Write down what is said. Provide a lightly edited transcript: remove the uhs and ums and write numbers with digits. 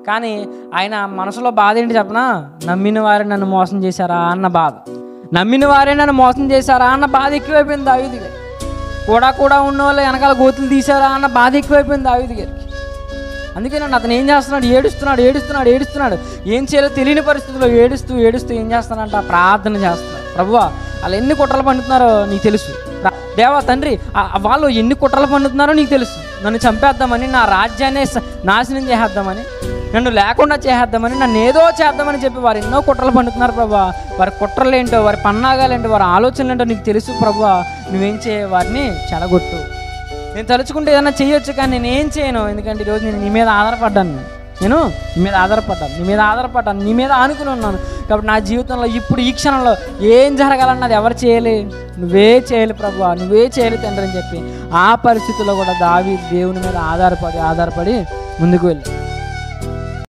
కానీ ఆయన మనసులో బాధ ఏంటి చెప్పనా? నమ్మిన వారే నన్ను మోసం చేశారా అన్న బాధ. నమ్మిన వారే నన్ను మోసం చేశారా అన్న బాధ ఎక్కువైపోయింది దావీదు గారికి. కూడా ఉన్న వాళ్ళు వెనకాల గోతులు తీశారా అన్న బాధ ఎక్కువైపోయింది దావీదు గారికి. అందుకే నన్ను అతను ఏం చేస్తున్నాడు? ఏడుస్తున్నాడు. ఏం చేయాలో తెలియని పరిస్థితుల్లో ఏడుస్తూ ఏం చేస్తానంట? ప్రార్థన చేస్తున్నాడు. ప్రభువా, వాళ్ళు ఎన్ని కుట్రలు పండుతున్నారో నీకు తెలుసు. దేవా తండ్రి, వాళ్ళు ఎన్ని కుట్రలు పండుతున్నారో నీకు తెలుసు. నన్ను చంపేద్దామని, నా రాజ్యాన్ని నాశనం చేసేద్దామని, నన్ను లేకుండా చేసేద్దామని, నన్ను ఏదో చేద్దామని చెప్పి వారు ఎన్నో కుట్రలు పండుతున్నారు ప్రభువా. వారి కుట్రలేంటో, వారి పన్నాగాలేంటో, వారి ఆలోచనలు ఏంటో నీకు తెలుసు ప్రభువా. నువ్వేం చేయ వారిని చెడగొట్టు. నేను తలుచుకుంటే ఏదైనా చేయొచ్చు, కానీ నేను ఏం చేయను. ఎందుకంటే ఈరోజు నేను నీ మీద ఆధారపడ్డాను. నీ మీద ఆధారపడ్డాను, నీ మీద ఆనుకుని ఉన్నాను. కాబట్టి నా జీవితంలో ఇప్పుడు ఈ క్షణంలో ఏం జరగాలన్నది ఎవరు చేయాలి? నువ్వే చేయాలి ప్రభువా, నువ్వే చేయాలి తండ్రి అని చెప్పి ఆ పరిస్థితుల్లో కూడా దావీదు దేవుని మీద ఆధారపడి ముందుకు వెళ్ళి